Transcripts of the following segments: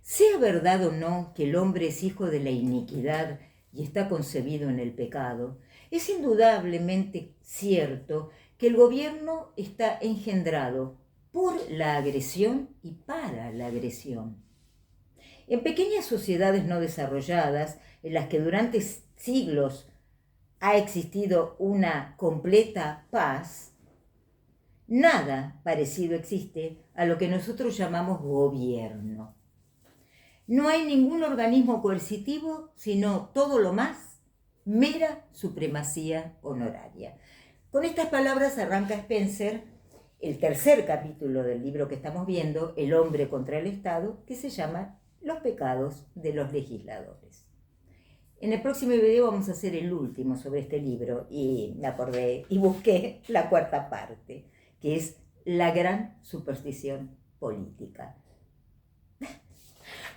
Sea verdad o no que el hombre es hijo de la iniquidad y está concebido en el pecado, es indudablemente cierto que el gobierno está engendrado por la agresión y para la agresión. En pequeñas sociedades no desarrolladas, en las que durante siglos ha existido una completa paz, nada parecido existe a lo que nosotros llamamos gobierno. No hay ningún organismo coercitivo, sino todo lo más, mera supremacía honoraria. Con estas palabras arranca Spencer el tercer capítulo del libro que estamos viendo, El hombre contra el Estado, que se llama Los pecados de los legisladores. En el próximo video vamos a hacer el último sobre este libro y me acordé y busqué la cuarta parte, que es la gran superstición política.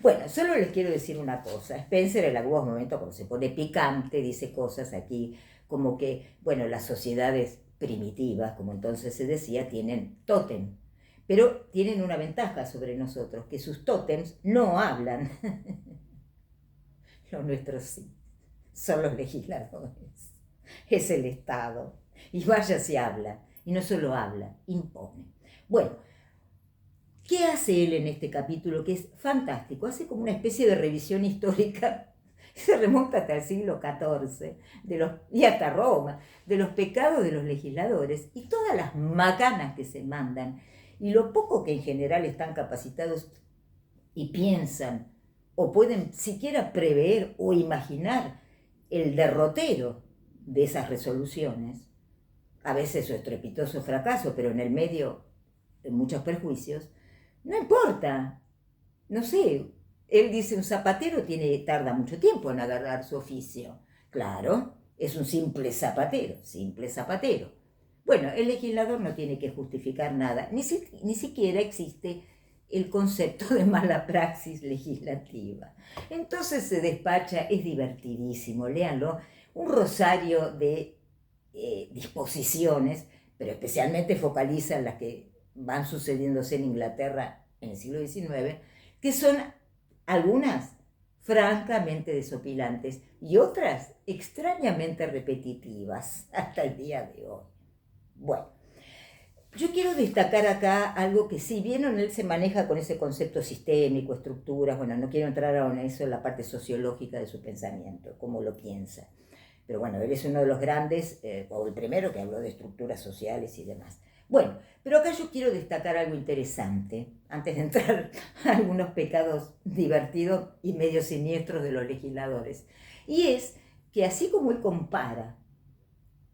Bueno, solo les quiero decir una cosa. Spencer en algunos momentos, cuando se pone picante, dice cosas aquí como que, bueno, las sociedades primitivas, como entonces se decía, tienen tótem, pero tienen una ventaja sobre nosotros, que sus tótems no hablan. Los nuestros sí, son los legisladores, es el Estado. Y vaya si habla, y no solo habla, impone. Bueno, ¿qué hace él en este capítulo que es fantástico? Hace como una especie de revisión histórica, se remonta hasta el siglo XIV, y hasta Roma, de los pecados de los legisladores y todas las macanas que se mandan, y lo poco que en general están capacitados y piensan, o pueden siquiera prever o imaginar el derrotero de esas resoluciones, a veces su estrepitoso fracaso, pero en el medio de muchos perjuicios. No importa, no sé, él dice un zapatero tarda mucho tiempo en agarrar su oficio. Claro, es un simple zapatero. Bueno, el legislador no tiene que justificar nada, ni siquiera existe el concepto de mala praxis legislativa. Entonces se despacha, es divertidísimo, léanlo, un rosario de disposiciones, pero especialmente focaliza en las que van sucediéndose en Inglaterra en el siglo XIX, que son algunas francamente desopilantes y otras extrañamente repetitivas hasta el día de hoy. Bueno, yo quiero destacar acá algo que si bien él se maneja con ese concepto sistémico, estructuras, bueno, no quiero entrar ahora en eso, en la parte sociológica de su pensamiento, cómo lo piensa. Pero bueno, él es uno de los grandes, o el primero que habló de estructuras sociales y demás. Bueno, pero acá yo quiero destacar algo interesante, antes de entrar a algunos pecados divertidos y medio siniestros de los legisladores. Y es que así como él compara,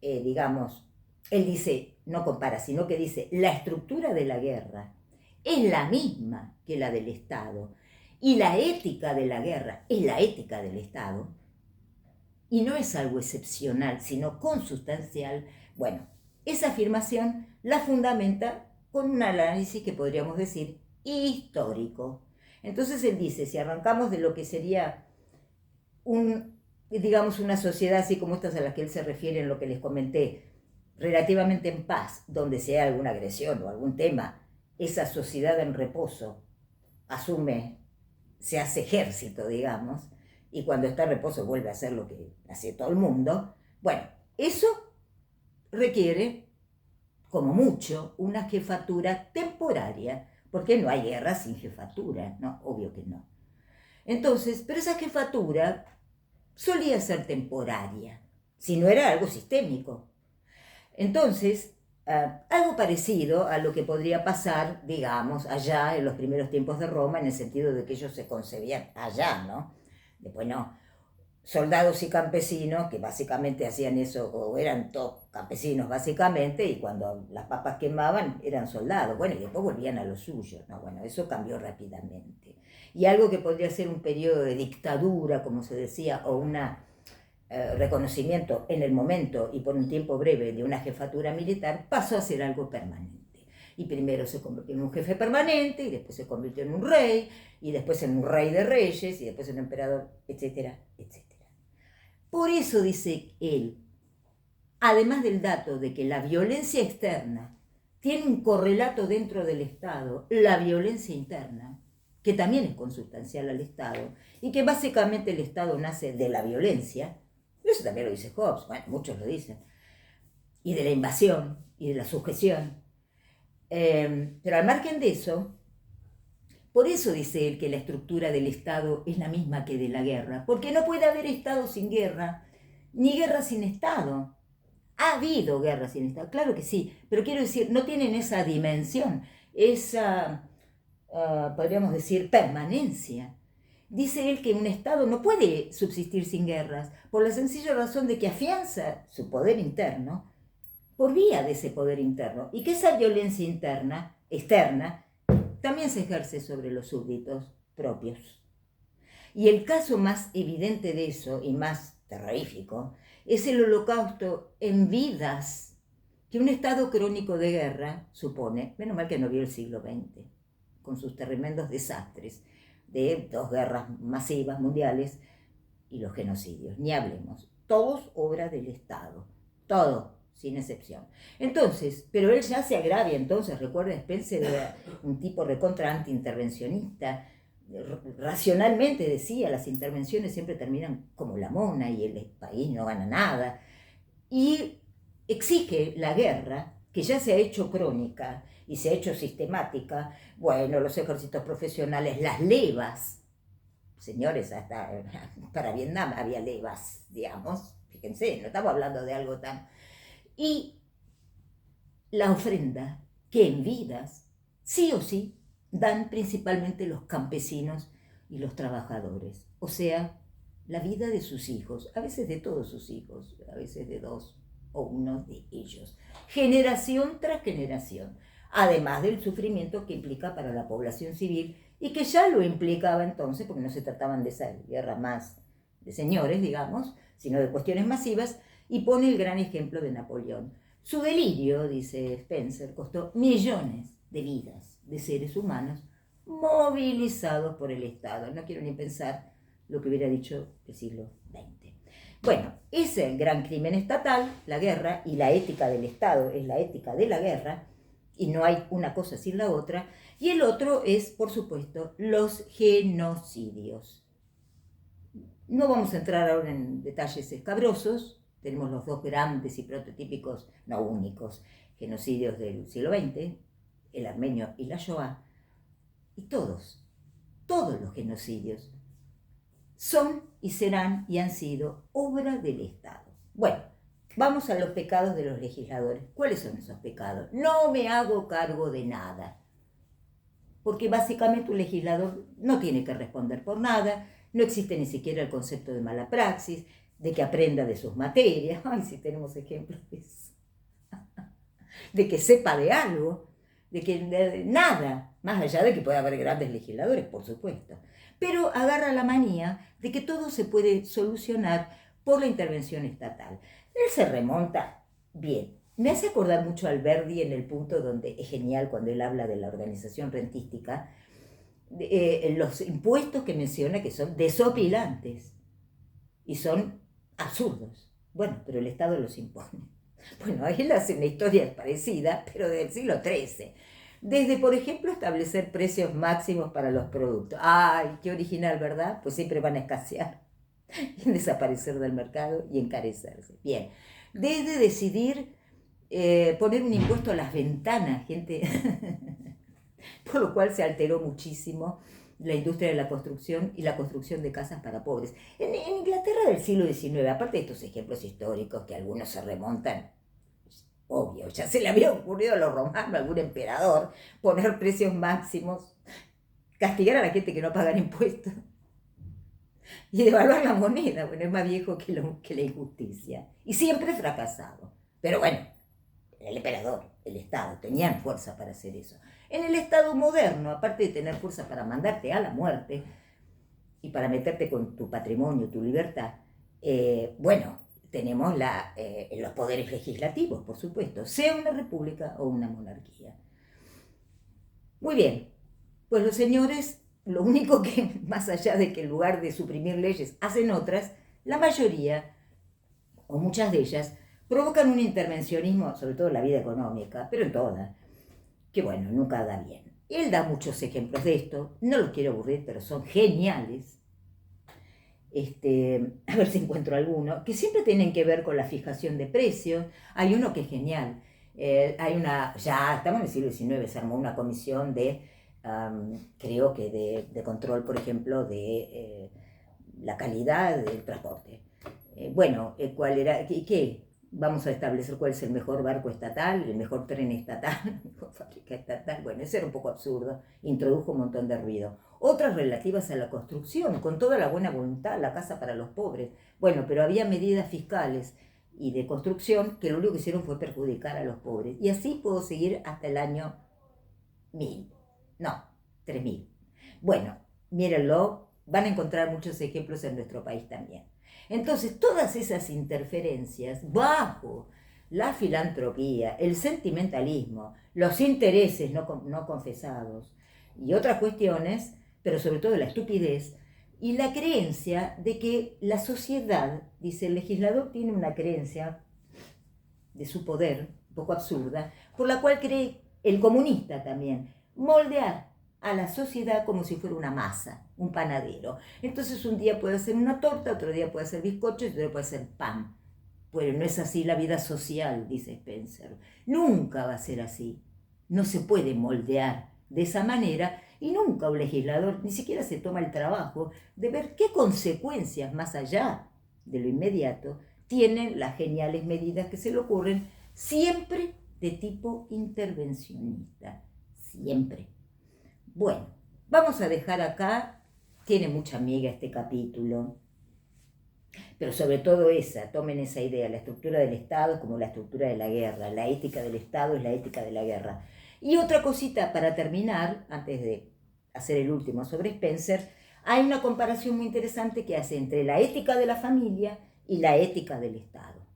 digamos, él dice, no compara, sino que dice, la estructura de la guerra es la misma que la del Estado, y la ética de la guerra es la ética del Estado, y no es algo excepcional, sino consustancial. Bueno, esa afirmación la fundamenta con un análisis que podríamos decir histórico. Entonces él dice, si arrancamos de lo que sería digamos, una sociedad así como estas a las que él se refiere en lo que les comenté, relativamente en paz, donde sea alguna agresión o algún tema, esa sociedad en reposo asume, se hace ejército, digamos, y cuando está en reposo vuelve a hacer lo que hace todo el mundo. Bueno, eso requiere, como mucho, una jefatura temporaria, porque no hay guerra sin jefatura, ¿no? Obvio que no. Entonces, pero esa jefatura solía ser temporaria, si no era algo sistémico. Entonces, algo parecido a lo que podría pasar, digamos, allá en los primeros tiempos de Roma, en el sentido de que ellos se concebían allá, ¿no? Después no, soldados y campesinos, que básicamente hacían eso, o eran todos campesinos básicamente, y cuando las papas quemaban eran soldados, bueno, y después volvían a lo suyo, ¿no? Bueno, eso cambió rápidamente. Y algo que podría ser un periodo de dictadura, como se decía, o una reconocimiento en el momento y por un tiempo breve de una jefatura militar, pasó a ser algo permanente. Y primero se convirtió en un jefe permanente, y después se convirtió en un rey, y después en un rey de reyes, y después en un emperador, etcétera, etcétera. Por eso dice él, además del dato de que la violencia externa tiene un correlato dentro del Estado, la violencia interna, que también es consustancial al Estado, y que básicamente el Estado nace de la violencia, eso también lo dice Hobbes, bueno, muchos lo dicen, y de la invasión, y de la sujeción. Pero al margen de eso, por eso dice él que la estructura del Estado es la misma que de la guerra, porque no puede haber Estado sin guerra, ni guerra sin Estado. Ha habido guerra sin Estado, claro que sí, pero quiero decir, no tienen esa dimensión, esa, podríamos decir, permanencia. Dice él que un Estado no puede subsistir sin guerras, por la sencilla razón de que afianza su poder interno por vía de ese poder interno, y que esa violencia interna, externa, también se ejerce sobre los súbditos propios. Y el caso más evidente de eso, y más terrorífico, es el holocausto en vidas que un estado crónico de guerra supone. Menos mal que no vio el siglo XX, con sus tremendos desastres de 2 guerras masivas mundiales y los genocidios, ni hablemos. Todos obra del Estado, todo, sin excepción. Entonces, pero él ya se agravia, entonces, recuerda, Spencer era un tipo recontra anti-intervencionista, racionalmente decía, las intervenciones siempre terminan como la mona y el país no gana nada, y exige la guerra, que ya se ha hecho crónica y se ha hecho sistemática. Bueno, los ejércitos profesionales, las levas, señores, hasta para Vietnam había levas, digamos, fíjense, no estamos hablando de algo tan... Y la ofrenda que en vidas, sí o sí, dan principalmente los campesinos y los trabajadores, o sea, la vida de sus hijos, a veces de todos sus hijos, a veces de 2 o 1 de ellos, generación tras generación, además del sufrimiento que implica para la población civil y que ya lo implicaba entonces, porque no se trataban de esa guerra más de señores, digamos, sino de cuestiones masivas, y pone el gran ejemplo de Napoleón. Su delirio, dice Spencer, costó millones de vidas de seres humanos movilizados por el Estado. No quiero ni pensar lo que hubiera dicho el siglo XX. Bueno, ese es el gran crimen estatal, la guerra, y la ética del Estado es la ética de la guerra, y no hay una cosa sin la otra. Y el otro es, por supuesto, los genocidios. No vamos a entrar ahora en detalles escabrosos, tenemos los 2 grandes y prototípicos, no únicos, genocidios del siglo XX, el armenio y la Shoah, y todos los genocidios son y serán y han sido obra del Estado. Bueno, vamos a los pecados de los legisladores. ¿Cuáles son esos pecados? No me hago cargo de nada, porque básicamente un legislador no tiene que responder por nada, no existe ni siquiera el concepto de mala praxis, de que aprenda de sus materias, ay, si tenemos ejemplos de eso, de que sepa de algo, de que nada, más allá de que pueda haber grandes legisladores, por supuesto, pero agarra la manía de que todo se puede solucionar por la intervención estatal. Él se remonta bien. Me hace acordar mucho a Alberdi en el punto donde es genial cuando él habla de la organización rentística, los impuestos que menciona que son desopilantes y son absurdos. Bueno, pero el Estado los impone. Bueno, él hace una historia parecida, pero del siglo XIII. Desde, por ejemplo, establecer precios máximos para los productos. ¡Ay, qué original!, ¿verdad? Pues siempre van a escasear y desaparecer del mercado y encarecerse. Bien, desde decidir poner un impuesto a las ventanas, gente, por lo cual se alteró muchísimo la industria de la construcción y la construcción de casas para pobres. En Inglaterra del siglo XIX, aparte de estos ejemplos históricos que algunos se remontan, obvio, ya se le había ocurrido a los romanos, a algún emperador, poner precios máximos, castigar a la gente que no paga impuestos y devaluar la moneda. Bueno, es más viejo que la injusticia. Y siempre fracasado. Pero bueno, el emperador, el Estado, tenían fuerza para hacer eso. En el Estado moderno, aparte de tener fuerza para mandarte a la muerte y para meterte con tu patrimonio, tu libertad, bueno, tenemos los poderes legislativos, por supuesto, sea una república o una monarquía. Muy bien, pues los señores, lo único que, más allá de que en lugar de suprimir leyes hacen otras, la mayoría, o muchas de ellas, provocan un intervencionismo, sobre todo en la vida económica, pero en toda, que bueno, nunca da bien. Él da muchos ejemplos de esto, no los quiero aburrir, pero son geniales. A ver si encuentro alguno, que siempre tienen que ver con la fijación de precios. Hay uno que es genial. Ya estamos en el siglo XIX, se armó una comisión creo que de control, por ejemplo, de la calidad del transporte. ¿Cuál era? ¿Qué? Vamos a establecer cuál es el mejor barco estatal, el mejor tren estatal, la mejor fábrica estatal. Bueno, eso era un poco absurdo, introdujo un montón de ruido. Otras relativas a la construcción, con toda la buena voluntad, la casa para los pobres. Bueno, pero había medidas fiscales y de construcción que lo único que hicieron fue perjudicar a los pobres. Y así puedo seguir hasta el año 1000, no, 3000. Bueno, mírenlo, van a encontrar muchos ejemplos en nuestro país también. Entonces, todas esas interferencias bajo la filantropía, el sentimentalismo, los intereses no confesados y otras cuestiones, pero sobre todo la estupidez y la creencia de que la sociedad, dice el legislador, tiene una creencia de su poder, un poco absurda, por la cual cree el comunista también, moldear a la sociedad como si fuera una masa, un panadero. Entonces un día puede ser una torta, otro día puede ser bizcocho y otro día puede ser pan. Bueno, no es así la vida social, dice Spencer. Nunca va a ser así. No se puede moldear de esa manera y nunca un legislador ni siquiera se toma el trabajo de ver qué consecuencias más allá de lo inmediato tienen las geniales medidas que se le ocurren, siempre de tipo intervencionista. Siempre. Bueno, vamos a dejar acá, tiene mucha amiga este capítulo, pero sobre todo tomen esa idea, la estructura del Estado como la estructura de la guerra, la ética del Estado es la ética de la guerra. Y otra cosita para terminar, antes de hacer el último sobre Spencer, hay una comparación muy interesante que hace entre la ética de la familia y la ética del Estado.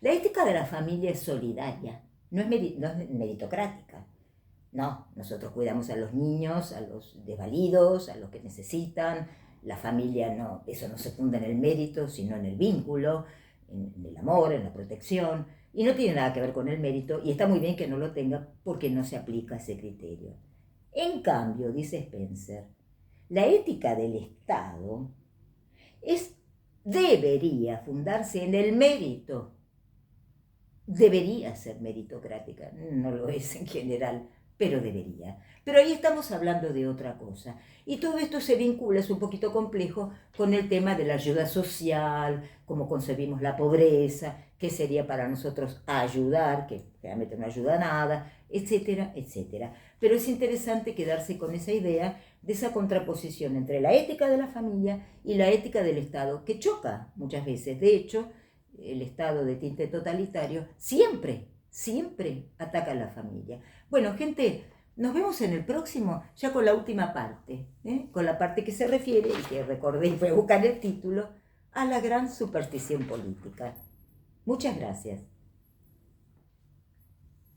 La ética de la familia es solidaria, no es meritocrática. No, nosotros cuidamos a los niños, a los desvalidos, a los que necesitan. La familia no, eso no se funda en el mérito, sino en el vínculo, en el amor, en la protección. Y no tiene nada que ver con el mérito, y está muy bien que no lo tenga porque no se aplica ese criterio. En cambio, dice Spencer, la ética del Estado debería fundarse en el mérito. Debería ser meritocrática, no lo es en general, pero debería. Pero ahí estamos hablando de otra cosa. Y todo esto se vincula, es un poquito complejo, con el tema de la ayuda social, cómo concebimos la pobreza, qué sería para nosotros ayudar, que realmente no ayuda a nada, etcétera, etcétera. Pero es interesante quedarse con esa idea de esa contraposición entre la ética de la familia y la ética del Estado, que choca muchas veces. De hecho, el Estado de tinte totalitario siempre ataca a la familia. Bueno, gente, nos vemos en el próximo, ya con la última parte, con la parte que se refiere, y que recordé y fue a buscar el título, a la gran superstición política. Muchas gracias.